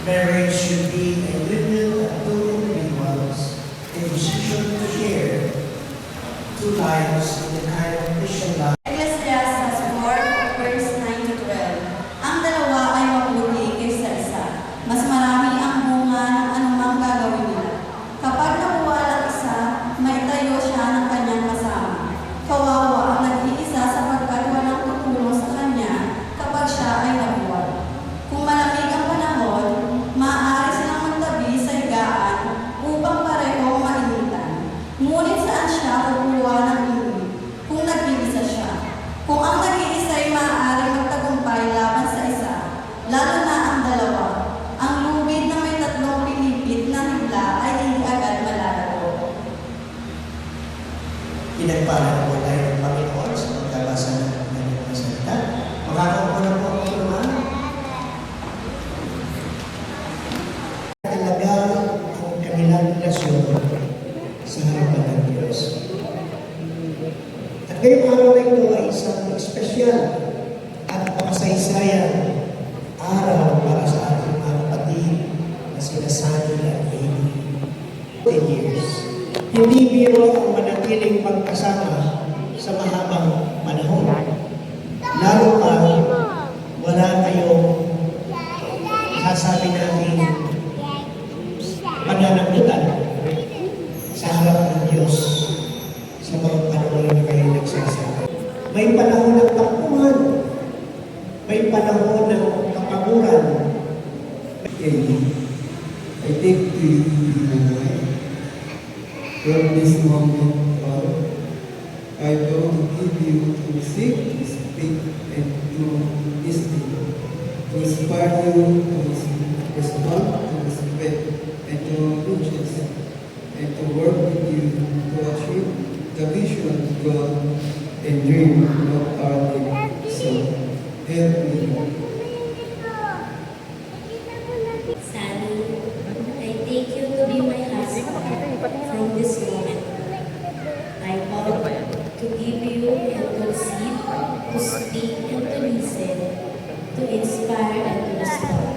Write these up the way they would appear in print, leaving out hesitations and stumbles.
Marriage should be a union of two individuals, a decision to share two lives in the kind of Christian life. Ecclesiastes 4, verse 9 to 12. Ang dalawa ay mabuti kaysa isa. Mas marami ang bunga ng anumang gagawin nila. Kapag nakuha ang isa, maitayo siya ng kanyang kasama. Kawawa ang nag-iisa sapagkat walang tutulong sa kanya kapag siya ay nabuwal. Kung malamig ang panahon, maaari silang magtabi sa higaan upang pareho mainitan. Ngunit saan siya kukuha ng init kung nag-iisa siya? Kung ang nag-iisa ay maaari magtagumpay laban sa isa, lalo na ang dalawa, ang lubid na may tatlong pilipit na higla ay hindi agad malalago. Pinagpala po tayo ng Panginoon sa pagkabasa ng kanyang salita. Makakaupo na po ako naman. Talaga ang kanilang relasyon sa harapan ng Diyos. At ngayong araw na ito ay isang espesyal at makasaysayan araw para sa ating mga kapatid na sinasabi at 10 years. Hindi biro ang manatiling magkasama sa mahabang panahon. Lalo pa, wala kayong sasabi natin pananagutan sa harap ng Diyos sa mga panahon na kayo nagsasabi. May panahon ng takbuhan, may panahon ng kapaguran. I take to you my life. From this moment on, I go to give you to seek, to speak, and to listen, to inspire you, to respond, to respect, and to riches, and to work with you to achieve the vision of God and dream of our life. So, help me. Sally, I take you to be my husband from this moment. I vow to give you and to receive, to speak and to listen, to inspire and to respond,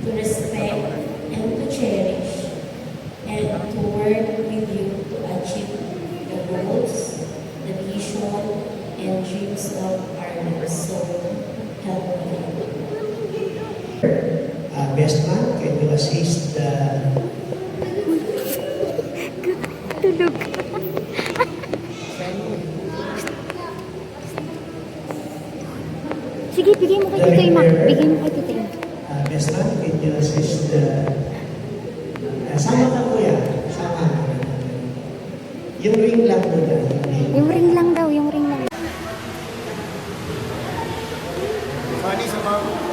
to respect and to cherish, and to work with you to achieve the goals, the vision, and dreams of our lives. So, help me. Best man, can you assist the Tulog. Sige, bigay mo kay Tito Ima. Bigay mo kay Tito Ima. best man, can you assist the sama ka kuya, sama. Yung ring lang mo na. Yung ring lang daw, yung ring lang. Funny sa mga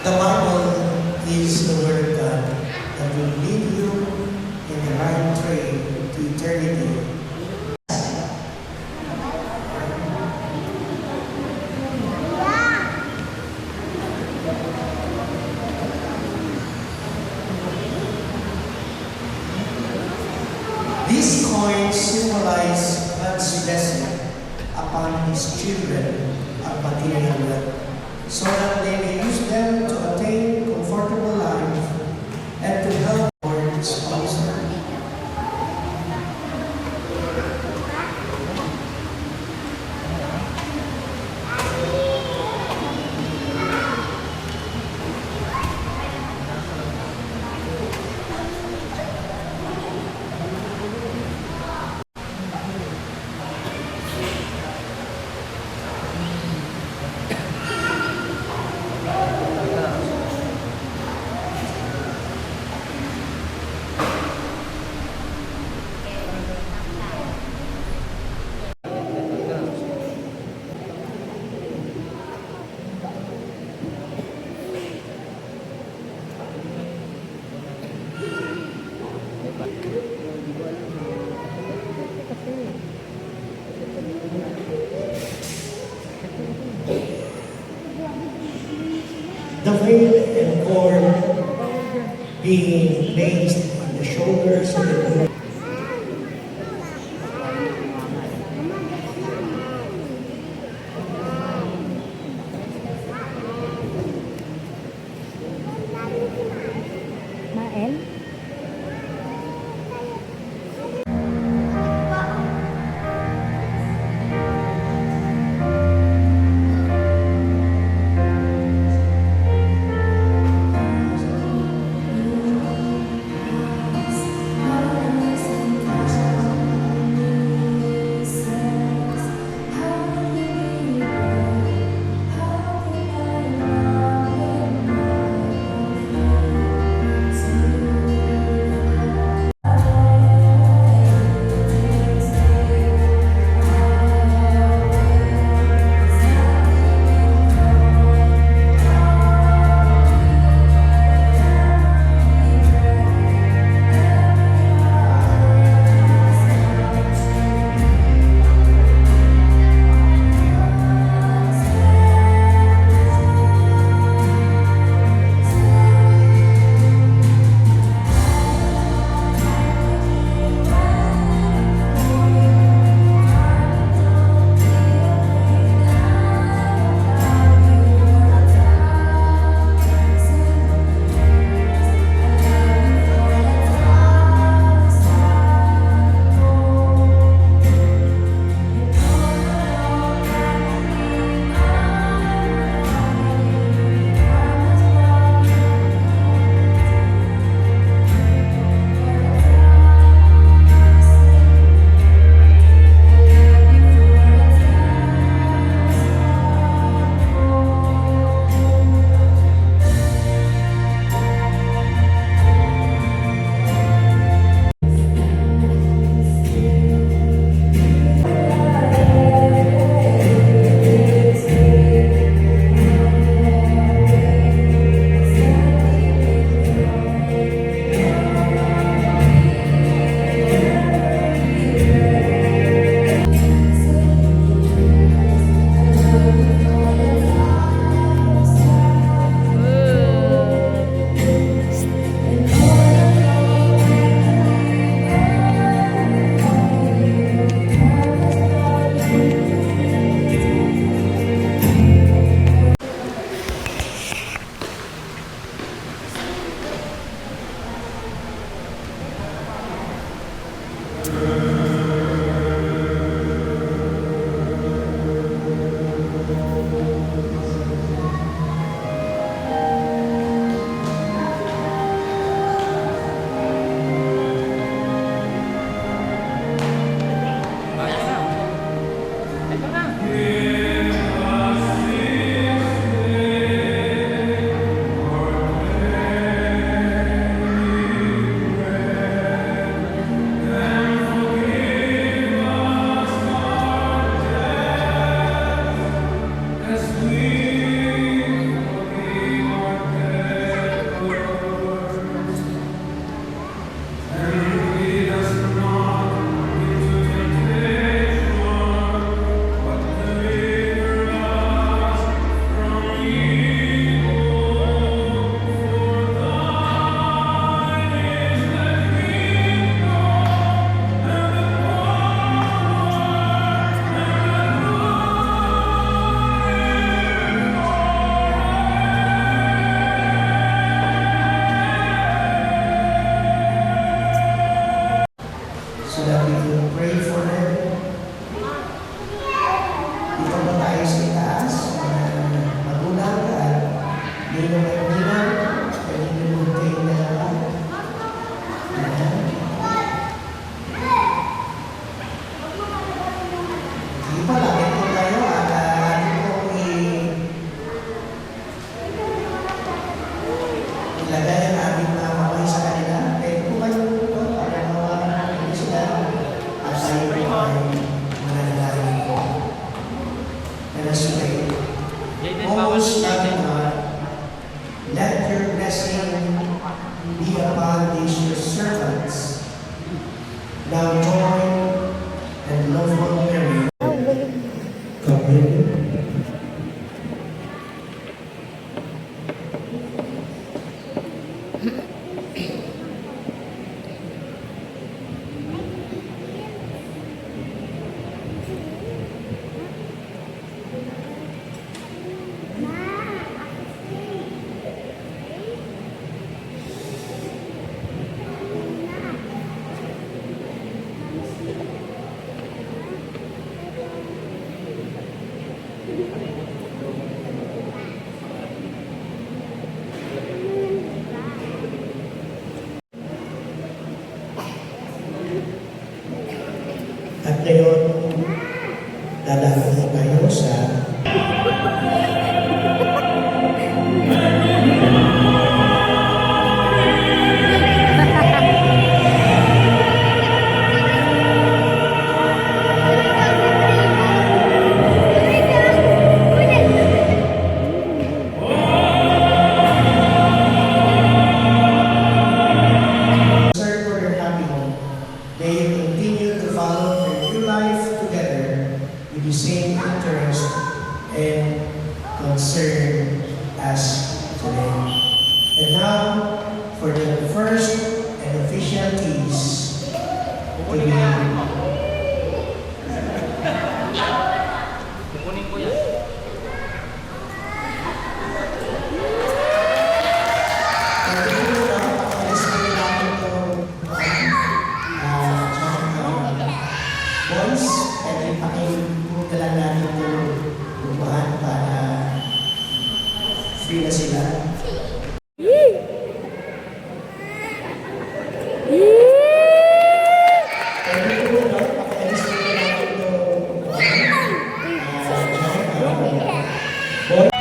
The Bible is the Word of God that will lead you in the right train to eternity. These coins symbolize God's blessing upon His children of material wealth, so that they may use them to attain comfortable life and to help our sponsor. The veil and cord being placed on the shoulders of the groom. Mael? nyo kayo bilang, pwede nyo mag-take na ayan. Sige pa, lapit po tayo at atin po ilagay ang ating mga kamay sa kanila. Pwede po kayo po para mawalan natin sila at tayo po ay mananalangin po. Let us pray. Most loving God, let your blessing be upon these your servants. Now join and lawful Mary. God bless you. At ngayon, dadaan na tayo sa Serve for your happy home. May you continue to follow your new life together with the same interest and concern as today. And now, for the first and official keys to be Kukunin ko yan. boys, and ipakipunta lang natin yung upahan para free na sila. Pwede po, no? Pakialis po natin yung upahan. Boys,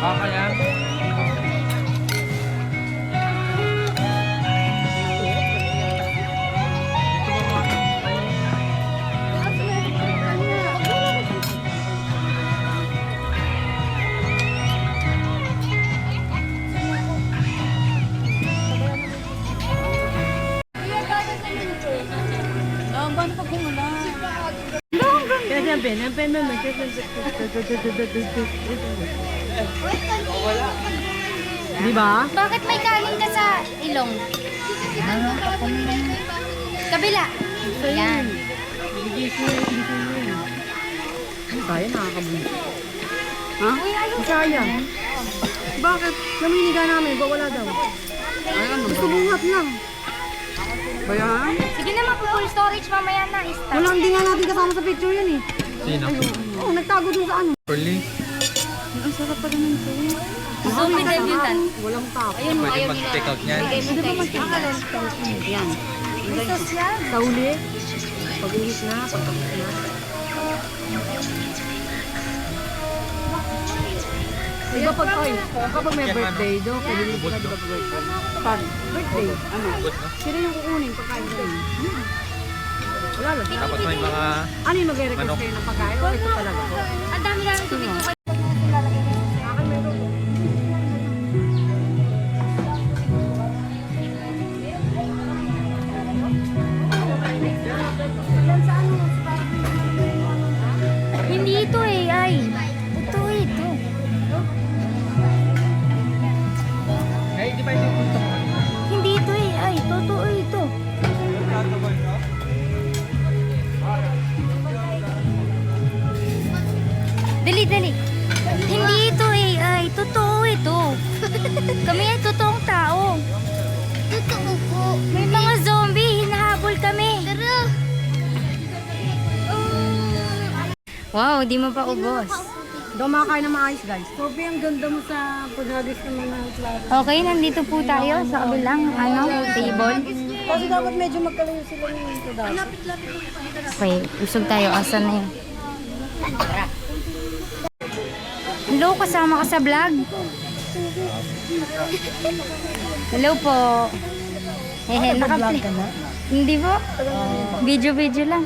Baka yan. Di ba? Bakit may kanin ka sa ilong? Kabila. Yan. Kaya nakakabuli. Ha? Sayang. Bakit? Naminiga namin, wala daw. Ay, ano? Gusto buhat lang. Bayan? Sige naman, full storage mamaya na. Start. Wala, hindi nga natin kasama sa picture yun eh. Sino? Oo, nagtago dun sa ano. Curly? Ang sarap pa naman ito. Zombie debutant. Walang tap. Ayun mo, Pwede ayaw nila. mag-take out niyan. Hindi ba magkakaroon? Yan. Gusto siya. Sa uli, pag-ulit na, pag-ulit na. Diba pag, oy, kapag may birthday, do, pwede rin sila diba birthday? Pag birthday, ano? Sila yung kukunin pagkain ko. Wala lang. Tapos may mga Ano yung mag-request Manok. kayo ng pagkain? O ito talaga? Ang dami namin tubig. Akin meron. Hindi ito eh, ay. Ito. Hey, di ba yung punto mo? Hindi ito eh, ay. Totoo ito. Dali. Hindi ito eh, ay. Totoo ito. Kami ay totoong tao. Totoo po. May mga zombie, hinahabol kami. Tara. Wow, di mo pa ubos. Dumakain na maayos, guys. Sobe, ang ganda mo sa paghagis ng mga klaro. Okay, nandito po tayo sa kabilang table. Kasi dapat medyo magkalayo sila nito dapat. Okay, usog tayo. Asan na yun? Hello, kasama ka sa vlog? Hello po. Hehe, naka-play. Hindi po. Video lang.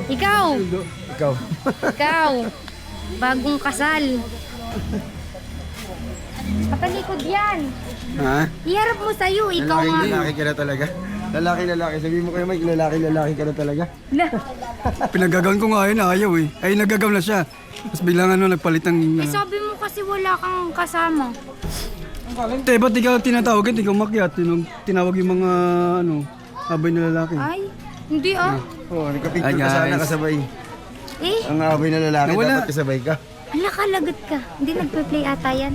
Ikaw. Ikaw. Bagong kasal. Katalikod yan. Ha? Iharap mo sa'yo. Ikaw nga. Lalaki ka na talaga. Lalaki. Sabihin mo kayo, Mike, lalaki ka na talaga. Pinagagawin ko nga yun, ayaw eh. Ay, nagagaw na siya. Tapos biglang nagpalit ng... Sabi mo kasi wala kang kasama. Te, ba't ikaw tinatawag? Ikaw makyat. Tinawag yung mga, abay na lalaki. Ay, hindi ah. Oo, nagka-picture ka sana kasabay. Eh, Ang abay na lalaki, Nawala. dapat kasabay ka. hala ka, lagot ka. Hindi nagpe-play ata yan.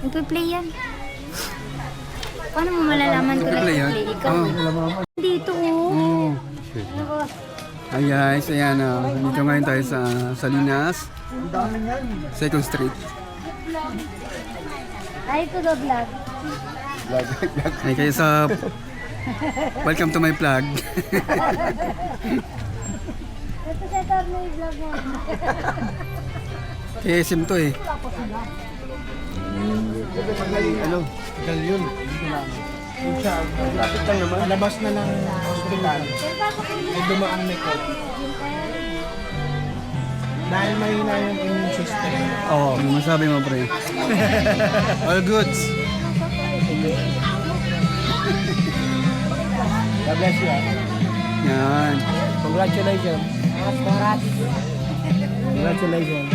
Nagpe-play yan. Paano mo malalaman kung Nagpe-play yan? nagpe-play? Ikaw. Dito oh. Oo. Hi guys, ayan dito ngayon tayo sa Salinas, 2nd Street. Ay, ito do vlog. Ay kayo sa... Welcome to my vlog. Ito sa Carnoy vlog mo. KSM to eh. Ano? Tagal yun. Lapit lang naman. Labas na ng hospital. May dumaan may COVID. Dahil mahina yung immune system. Oo, ano masabi mo pre? All goods. God bless you. Yan. Congratulations. Congratulations.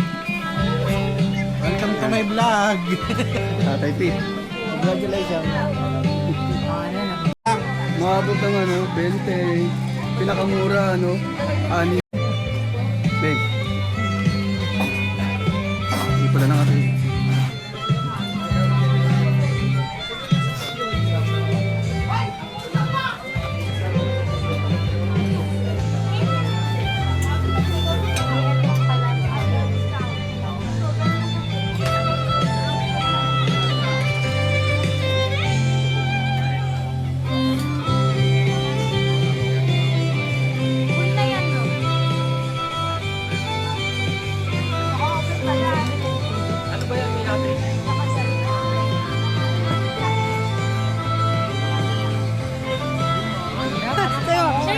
Welcome to my vlog. Tatay Pete. Congratulations. Maabot ang 20. Pinakamura 6. Big. Hindi pala nakatay.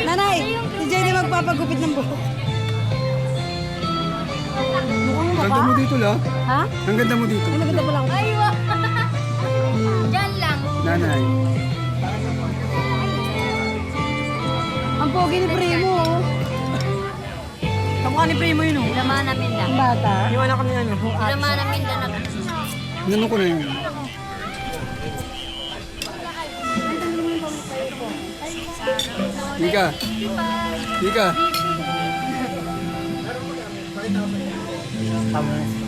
Nanay, si Jenny magpapagupit ng buhok. Ang ganda mo dito la. Ha? Ang ganda mo dito. Maganda pala ako. Ay, wa. Diyan lang. Nanay. Ang pogi ni Primo, oh. Kamukha ni Primo yun, oh. Laman namin lang. Ang bata. Yung anak ko niyan. Laman namin lang. Ano ko na yun? Ika.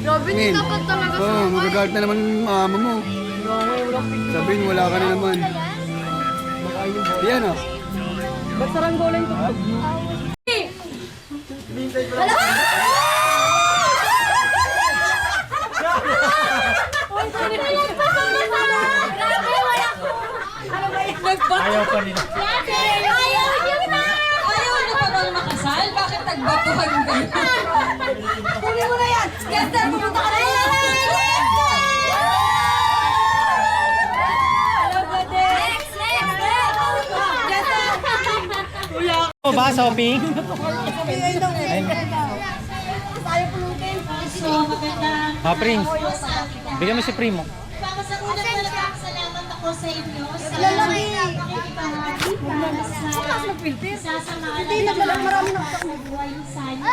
Grabe, Min. dapat talaga Oo, magagalit na naman yung mama mo. Sabihin, wala ka na naman. Yan Ba't saranggola yung tugtog mo? Ayaw pa nila. Ayaw niyo pa bang makasal? Bakit nagbatuhan kayo? Kunin mo na yan! Ganda, pumunta ka na yan! Next! O ba, shopping? Prince. Bigyan mo si Primo. Para sa unang talagang salamat ako sa inyo sa pakikipahagi para sa sasamahan Hindi, naglalang marami na. buhay sana.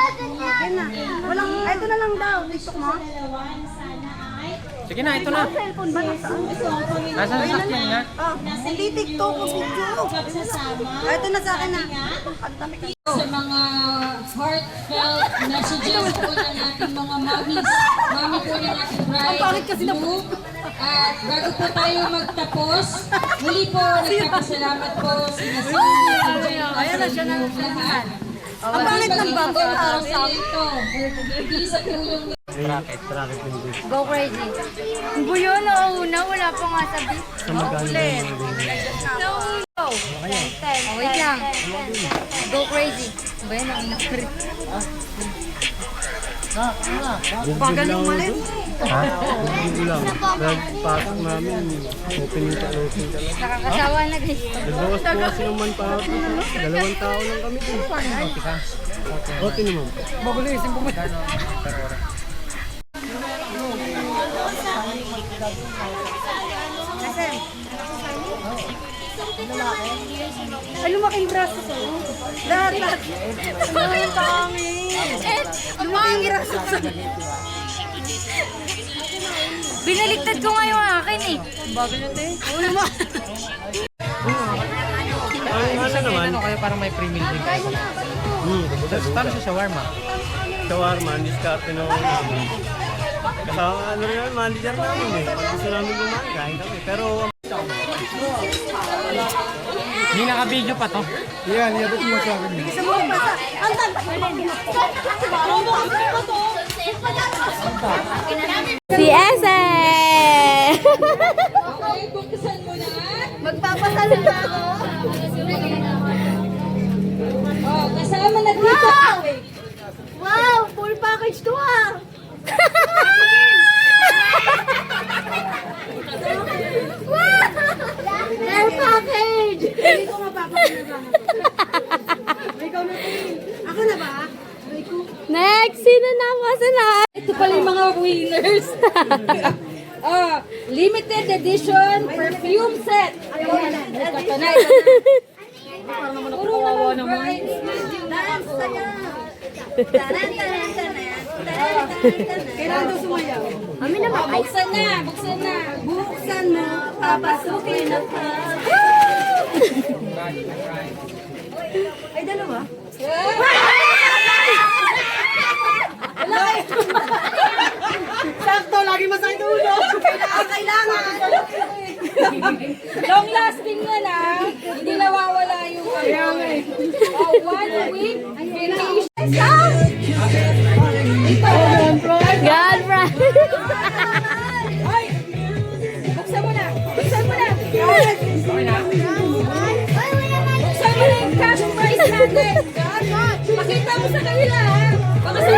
Walang, ito na lang daw. TikTok mo? Dalawa na sana ay Sige na, ito na. Cellphone ba? Nasaan? Nasa sasakyan nga. Hindi TikTok o video. pagsasama Ito na sa akin na. sa mga heartfelt messages po ng ating mga mommies. Mami po ng ating bride. Ang pangit kasi na po. At bago po tayo magtapos, muli po nagpapasalamat po si Nasili. Ayan na siya na. Ang pangit ng bangko, parang sa ito. Hindi sa tulong niya. Go crazy. Ang buyo, nauna. Wala pa nga sabi. Ulit. Nauna. Wait lang. Go crazy. Ba yan, nauna pa rin. Pagaling mo rin. Hindi lang. Nagpasok namin. Opening ka talaga. Nakakasawa na guys. Nagbawas po kasi naman pa. 2 tao lang kami din. Okay naman. Magulisin po mo. Ay, lumaki yung braso ko. Lahat. Ay, pangit. Lumaki yung braso ko. Binaligtad ko nga yung akin eh. Bagal na tayo. Ang ano naman? Ano kayo parang may pre-meal din kayo? Paano sa shawarma? Shawarma, diskarte na ako namin. Kasama ano rin naman, manager namin eh. Pag gusto namin kumain, kain kami. Pero Hindi naka-video pa to. yan, iabot mo sa akin. Si Ese! Okay, buksan mo na. Magpapasalo na ako. Oh, kasama na dito. Wow! Full package to ah! Full package! Hindi ko mapapakinabangan ko. Ikaw na ito. Ako na ba? Next! Sino na ang masalahan? Ito pala yung mga winners. Limited edition perfume set. Ito na. Puro kawawa naman. Dance tayo. Kailangan daw sumayaw. Amin naman. Buksan na, buksan na. Buksan mo, papasukin ako. Ay, dalawa? Sakto, lagi masakit ulo. Kailangan. Long lasting yan ah. Hindi nawawala yung ano. 1 week. Finish. God, bro. Ay! Buksan mo na. Buksan mo na. Buksan mo na yung cash prize natin. Pakita mo sa kanila ha. Baka sa